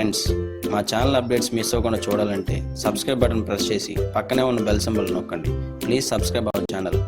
Friends, మా channel updates miss అవ్వకుండా చూడాలంటే సబ్స్క్రైబ్ బటన్ ప్రెస్ చేసి పక్కనే ఉన్న బెల్ సింబల్ నొక్కండి. Please subscribe our channel.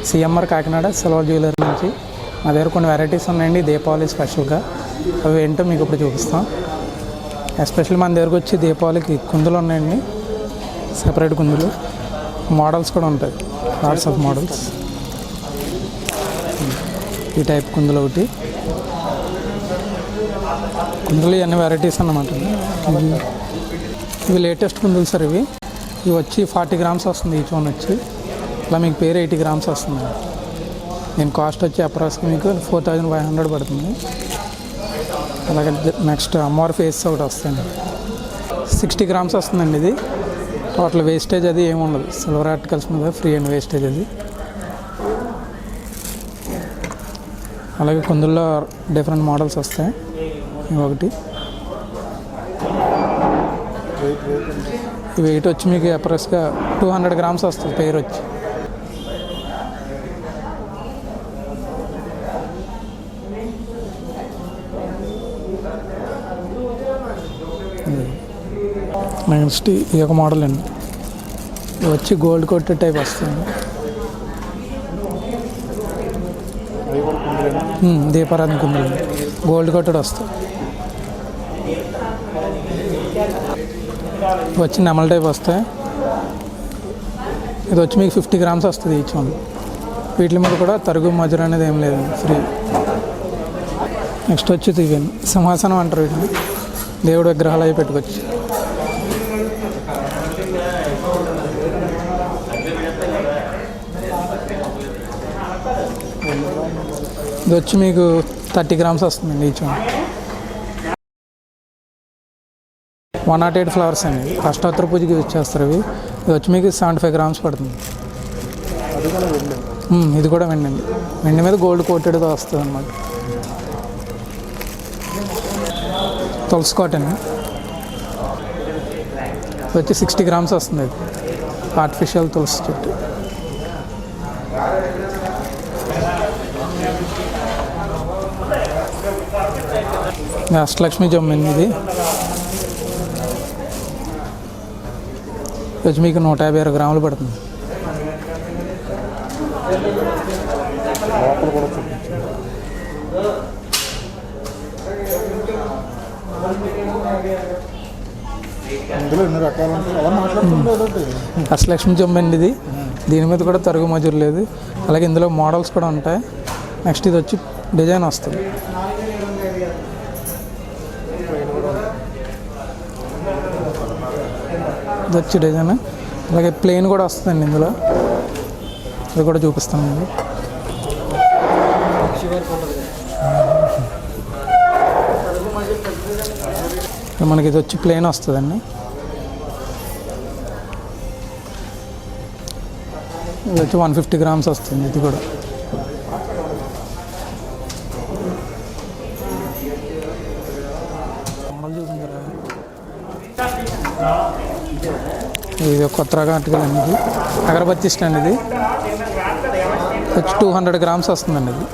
CMR Kakinada silver jewellery నుంచి మా దగ్గర కొన్ని వెరైటీస్ ఉన్నాయండి దీపావళి స్పెషల్గా. అవి ఏంటో మీకు ఇప్పుడు చూపిస్తాం. ఎస్పెషల్లీ మన దగ్గరకు వచ్చి దీపావళికి కుందులు ఉన్నాయండి, సెపరేట్ కుందులు. మోడల్స్ కూడా ఉంటాయి, లాట్స్ ఆఫ్ మోడల్స్. ఈ టైప్ కుందులు ఒకటి, కుందులు ఇవన్నీ వెరైటీస్ అన్నమాట. ఇవి లేటెస్ట్ కుందులు సార్. ఇవి వచ్చి 40 గ్రామ్స్ వస్తుంది ఈచ్ వన్ వచ్చి. అలా మీకు పేరు 80 గ్రామ్స్ వస్తుంది. దీని కాస్ట్ వచ్చి అప్రాక్స్గా మీకు 4500 పడుతుంది. అలాగే నెక్స్ట్ అమ్మవారి ఫేస్ ఒకటి వస్తుంది, 60 గ్రామ్స్ వస్తుందండి. ఇది టోటల్ వేస్టేజ్ అది ఏమి ఉండదు, సిల్వర్ ఆర్టికల్స్ మీద ఫ్రీ అండ్ వేస్టేజ్ అది. అలాగే కుందుల్లో డిఫరెంట్ మోడల్స్ వస్తాయి. ఒకటి ఈ వెయిట్ వచ్చి మీకు అప్రాక్స్గా 200 గ్రామ్స్ వస్తుంది పేరు వచ్చి. నెక్స్ట్ ఈ ఒక మోడల్ అండి, ఇది వచ్చి గోల్డ్ కోటెడ్ టైప్ వస్తుంది. దీపారాధన కుందులు గోల్డ్ కోటెడ్ వస్తుంది. వచ్చి నెమల టైప్ వస్తాయి. ఇది వచ్చి మీకు 50 గ్రామ్స్ వస్తుంది ఈచ్ వన్. వీటి మీద కూడా తరుగు మజురు అనేది ఏం లేదు, ఫ్రీ. నెక్స్ట్ వచ్చి ఇవి సింహాసనం అంటారు, వీటిని దేవుడు విగ్రహాలు అవి పెట్టుకోవచ్చు. ఇది వచ్చి మీకు 30 గ్రామ్స్ వస్తుందండి ఈచ్ వన్. 108 ఫ్లవర్స్ అండి, అష్టోత్తర పూజకి యూజ్ చేస్తారు. ఇది వచ్చి మీకు 75 గ్రామ్స్ పడుతుంది. ఇది కూడా వెండి అండి, వెండి మీద గోల్డ్ కోటెడ్తో వస్తుంది అన్నమాట. తులసి కాటన్ వచ్చి 60 గ్రామ్స్ వస్తుంది. అది ఆర్టిఫిషియల్ తులసి చెట్టు. అష్టలక్ష్మి జమ్మింది. ఇది వచ్చి మీకు 156 గ్రాములు పడుతుంది. అష్టలక్ష్మి జమ్మండి ఇది. దీని మీద కూడా తరుగు మజూరు లేదు. అలాగే ఇందులో మోడల్స్ కూడా ఉంటాయి. నెక్స్ట్ ఇది వచ్చి డిజైన్ వస్తుంది. ఇది వచ్చి డిజైన్. అలాగే ప్లెయిన్ కూడా వస్తుందండి ఇందులో, అది కూడా చూపిస్తాను మీకు. మనకి ఇది వచ్చి ప్లెయిన్ వస్తుందండి. ఇది వచ్చి 150 గ్రామ్స్ వస్తుంది. ఇది కూడా ఇది కొత్త రకం ఆర్టికల్ అండి. ఇది అగరబత్తి స్టాండ్. ఇది వచ్చి 200 గ్రామ్స్ వస్తుందండి. ఇది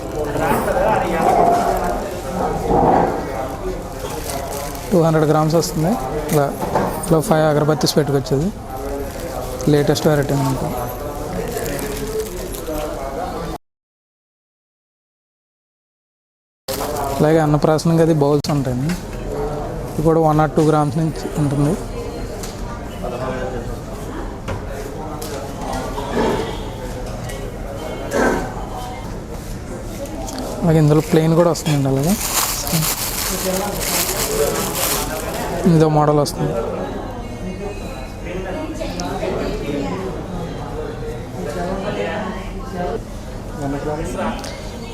200 గ్రామ్స్ వస్తుంది. ఇలా 5 అగరబత్తిస్ పెట్టుకొచ్చేది. లేటెస్ట్ వెరైటీ అనమాట. అలాగే అన్నప్రాసనకి అది బౌల్స్ ఉంటాయండి. ఇది కూడా 1 or 2 గ్రామ్స్ నుంచి ఉంటుంది. అలాగే ఇందులో ప్లెయిన్ కూడా వస్తుందండి. అలాగే ఇదో మోడల్ వస్తుంది.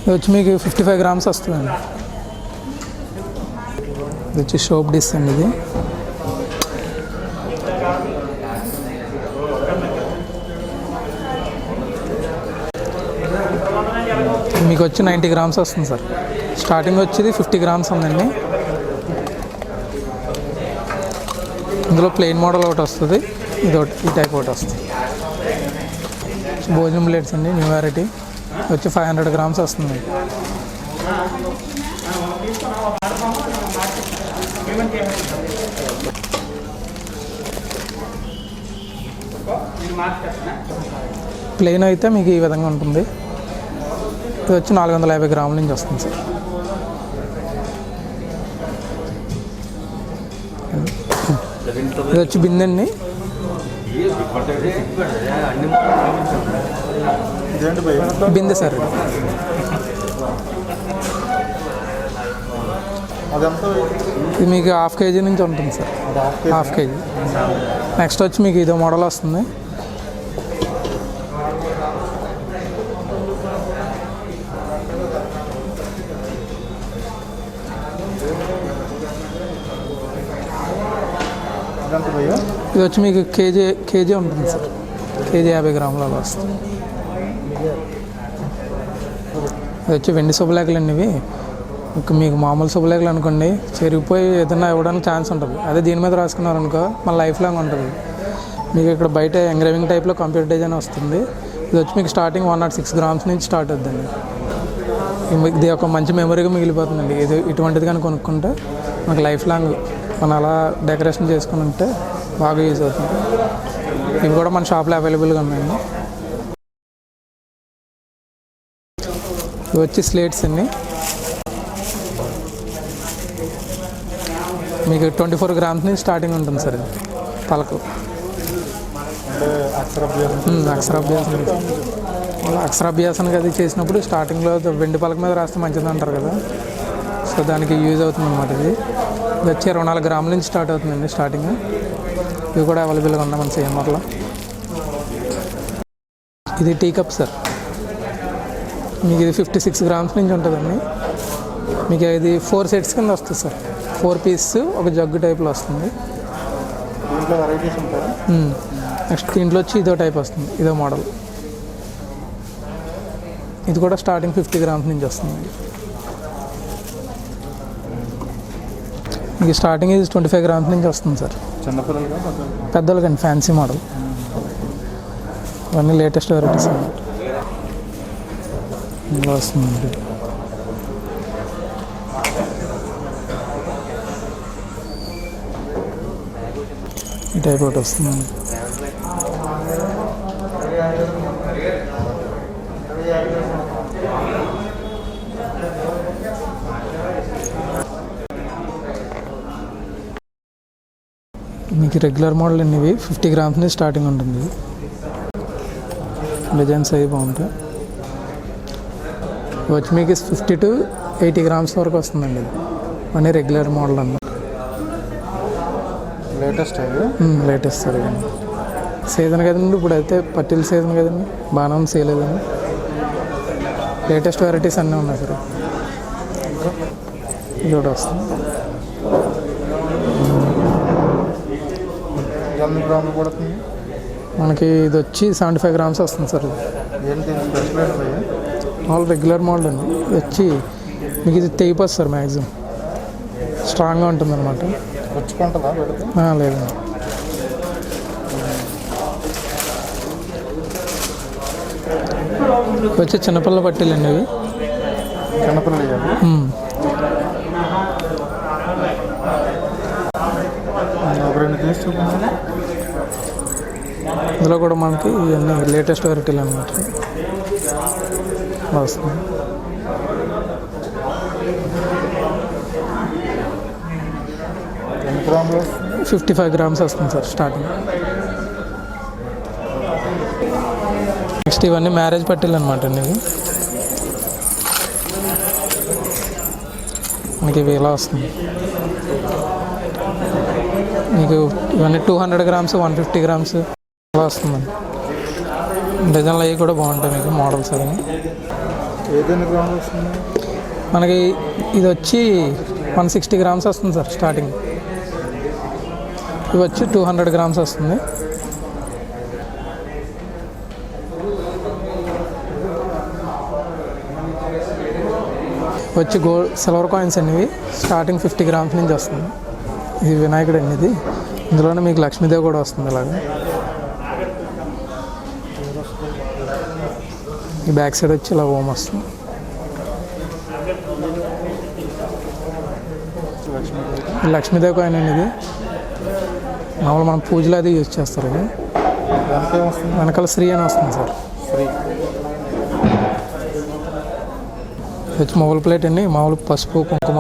ఇది వచ్చి మీకు 55 గ్రామ్స్ వస్తుందండి. ఇది వచ్చి షోప్ డిస్ అండి. ఇది వచ్చి 90 గ్రామ్స్ వస్తుంది సార్. స్టార్టింగ్ వచ్చేది 50 గ్రామ్స్ ఉందండి. ఇందులో ప్లెయిన్ మోడల్ ఒకటి వస్తుంది, ఇది ఒకటి ఈ టైప్ ఒకటి వస్తుంది. భోజనం ప్లేట్స్ అండి, న్యూ వెరైటీ వచ్చి 500 గ్రామ్స్ వస్తుంది. ప్లెయిన్ అయితే మీకు ఈ విధంగా ఉంటుంది. ఇది వచ్చి 450 గ్రాముల నుంచి వస్తుంది సార్. ఇది వచ్చి బిందె అండి. బిందె సార్. ఇది మీకు హాఫ్ కేజీ నుంచి ఉంటుంది సార్, హాఫ్ కేజీ. నెక్స్ట్ వచ్చి మీకు ఇదో మోడల్ వస్తుంది. ఇది వచ్చి మీకు కేజీ ఉంటుంది సార్, కేజీ 50 గ్రాముల వస్తుంది. ఇది వచ్చి వెండి శుభలేఖలు అండి. ఇవి మీకు మామూలు శుభలేఖలు అనుకోండి, చెరిగిపోయి ఏదైనా ఇవ్వడానికి ఛాన్స్ ఉంటుంది. అదే దీని మీద రాసుకున్నారనుకో మన లైఫ్ లాంగ్ ఉంటుంది. మీకు ఇక్కడ బయట ఎంగ్రేవింగ్ టైప్లో కంప్యూటర్ డిజైన్ వస్తుంది. ఇది వచ్చి మీకు స్టార్టింగ్ 106 గ్రామ్స్ నుంచి స్టార్ట్ అవుతుందండి. ఇది ఒక మంచి మెమరీగా మిగిలిపోతుందండి. ఇది ఇటువంటిది కానీ కొనుక్కుంటే మనకు లైఫ్ లాంగ్ మనం అలా డెకరేషన్ చేసుకుని ఉంటే బాగా యూజ్ అవుతుంది. ఇవి కూడా మన షాప్లో అవైలబుల్గా ఉన్నాయండి. ఇవి వచ్చి స్లేట్స్ అండి. మీకు 24 గ్రామ్స్ నుంచి స్టార్టింగ్ ఉంటుంది సార్. ఇది పలక అక్షరాభ్యాసానికి అది చేసినప్పుడు స్టార్టింగ్లో వెండి పలక మీద రాస్తే మంచిది అంటారు కదా, సో దానికి యూజ్ అవుతుంది అన్నమాట. ఇది వచ్చి 24 గ్రాముల నుంచి స్టార్ట్ అవుతుందండి స్టార్టింగ్. ఇవి కూడా అవైలబుల్గా ఉన్నాయి మన సిఎంఆర్లో. ఇది టీ కప్ సార్. మీకు ఇది 56 గ్రామ్స్ నుంచి ఉంటుందండి. మీకు ఇది 4 సెట్స్ కింద వస్తుంది సార్. 4 పీస్ ఒక జగ్గు టైప్లో వస్తుంది. నెక్స్ట్ దీంట్లో వచ్చి ఇదో టైప్ వస్తుంది, ఇదో మోడల్. ఇది కూడా స్టార్టింగ్ 50 గ్రామ్స్ నుంచి వస్తుంది. మీకు స్టార్టింగ్ ఇది 25 గ్రామ్స్ నుంచి వస్తుంది సార్. పెద్దోళ్ళకండి ఫ్యాన్సీ మోడల్. ఇవన్నీ లేటెస్ట్ వెరైటీస్ అన్నమాట. ఇందులో వస్తుంది ఈ టైప్ ఒకటి వస్తుంది. మీకు రెగ్యులర్ మోడల్ అండి. ఇవి 50 గ్రామ్స్ నుంచి స్టార్టింగ్ ఉంటుంది. డిజైన్స్ అవి బాగుంటాయి. వచ్చి మీకు 50 to 80 గ్రామ్స్ వరకు వస్తుందండి. ఇది అన్నీ రెగ్యులర్ మోడల్ అన్నమాట. Latest sir. ఇవన్నీ సీజన్ కదండి, ఇప్పుడు అయితే పట్టిల సీజన్ కదండి, బాగానే ఉంది, సేల్ అదండి. లేటెస్ట్ వెరైటీస్ అన్నీ ఉన్నాయి సార్. ఇది కూడా వస్తుంది. మనకి ఇది వచ్చి 75 గ్రామ్స్ వస్తుంది సార్. ఆల్ రెగ్యులర్ మోడల్ అండి. ఇది వచ్చి మీకు ఇది తెగిపోతుంది సార్, మ్యాక్సిమం స్ట్రాంగ్గా ఉంటుంది అనమాట. లేదండి. వచ్చి చిన్నపిల్ల పట్టీలండి ఇవి. ఇందులో కూడా మనకి ఇవన్నీ లేటెస్ట్ వెరైటీలు అనమాట వస్తుంది. గ్రాములు 55 గ్రామ్స్ వస్తుంది సార్ స్టార్టింగ్. నెక్స్ట్ ఇవన్నీ మ్యారేజ్ పట్టీలు అనమాట అండి. ఇవి మీకు ఇవి ఇలా వస్తుంది. మీకు ఇవన్నీ 200 గ్రామ్స్ 150 గ్రామ్స్ అలా వస్తుందండి. డిజైన్లు అవి కూడా బాగుంటాయి మీకు మోడల్స్ అవి. మనకి ఇది వచ్చి 160 గ్రామ్స్ వస్తుంది సార్ స్టార్టింగ్. ఇవి వచ్చి 200 గ్రామ్స్ వస్తుంది. వచ్చి సిల్వర్ కాయిన్స్ అండి ఇవి. స్టార్టింగ్ 50 గ్రామ్స్ నుంచి వస్తుంది. ఇది వినాయకుడు అండి. ఇది ఇందులోనే మీకు లక్ష్మీదేవి కూడా వస్తుంది. ఇలాగా ఈ బ్యాక్ సైడ్ వచ్చి ఇలా ఓం వస్తుంది. లక్ష్మీదేవి కాయిన్ అండి ఇది. మామూలు మనం పూజలు అది యూజ్ చేస్తారు. ఇది వెనకాల శ్రీ అని వస్తుంది సార్. వచ్చి మొబైల్ ప్లేట్ అండి. మామూలు పసుపు కుంకుమ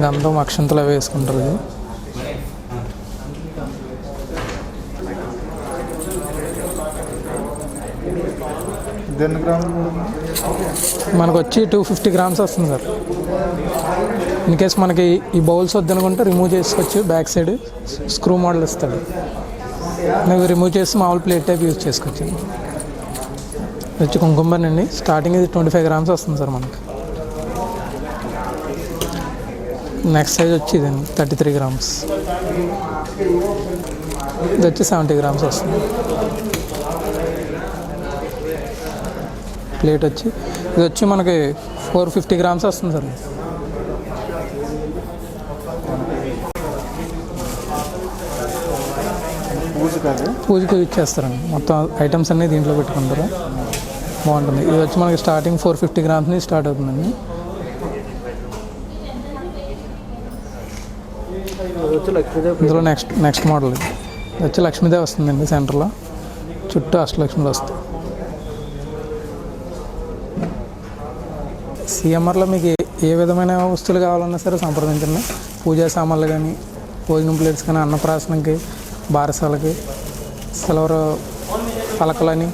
గంధం అక్షంతలు అవి వేసుకుంటారు. ఇది మనకు వచ్చి 250 గ్రామ్స్ వస్తుంది సార్. ఇన్ కేస్ మనకి ఈ బౌల్స్ వద్దనుకుంటే రిమూవ్ చేసుకోవచ్చు. బ్యాక్ సైడ్ స్క్రూ మోడల్ ఇస్తాడు. నువ్వు రిమూవ్ చేసి మామూలు ప్లేట్ టైప్ యూజ్ చేసుకోవచ్చు. వచ్చి కుంకుమని అండి. స్టార్టింగ్ ఇది 25 గ్రామ్స్ వస్తుంది సార్ మనకి. నెక్స్ట్ సైజ్ వచ్చి ఇది 33 గ్రామ్స్. ఇది వచ్చి 70 గ్రామ్స్ వస్తుంది. ప్లేట్ వచ్చి ఇది వచ్చి మనకి 450 గ్రామ్స్ వస్తుంది సార్. పూజకి ఇచ్చేస్తారండి. మొత్తం ఐటమ్స్ అన్నీ దీంట్లో పెట్టుకుంటారు. బాగుంటుంది. ఇది వచ్చి మనకి స్టార్టింగ్ 450 గ్రామ్స్ నుంచి స్టార్ట్ అవుతుందండి. ఇందులో నెక్స్ట్ మోడల్ ఇది వచ్చి లక్ష్మీదేవి వస్తుందండి. సెంటర్లో చుట్టూ అష్టలక్ష్మిలు వస్తాయి. సిఎంఆర్లో మీకు ఏ విధమైన వస్తువులు కావాలన్నా సరే సంప్రదించండి. పూజా సామాన్లు కానీ, భోజనం ప్లేట్స్ కానీ, అన్నప్రాసనకి, బారసాలకి, సిల్వర్ పలకలని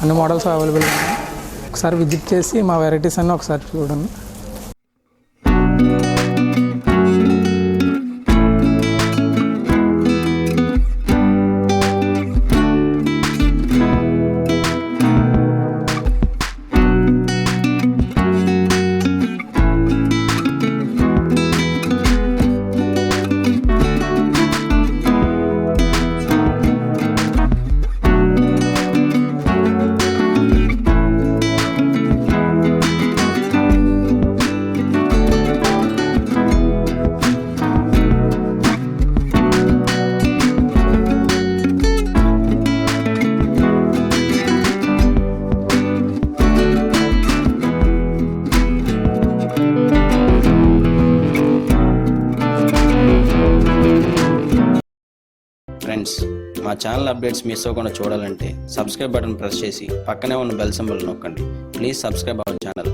అన్ని మోడల్స్ అవైలబుల్ ఉన్నాయి. ఒకసారి విజిట్ చేసి మా వెరైటీస్ అన్నీ ఒకసారి చూడండి. ఫ్రెండ్స్, మా ఛానల్ అప్డేట్స్ మిస్ అవ్వకుండా చూడాలంటే సబ్స్క్రైబ్ బటన్ ప్రెస్ చేసి పక్కనే ఉన్న బెల్ సింబల్ నొక్కండి. Please subscribe our channel.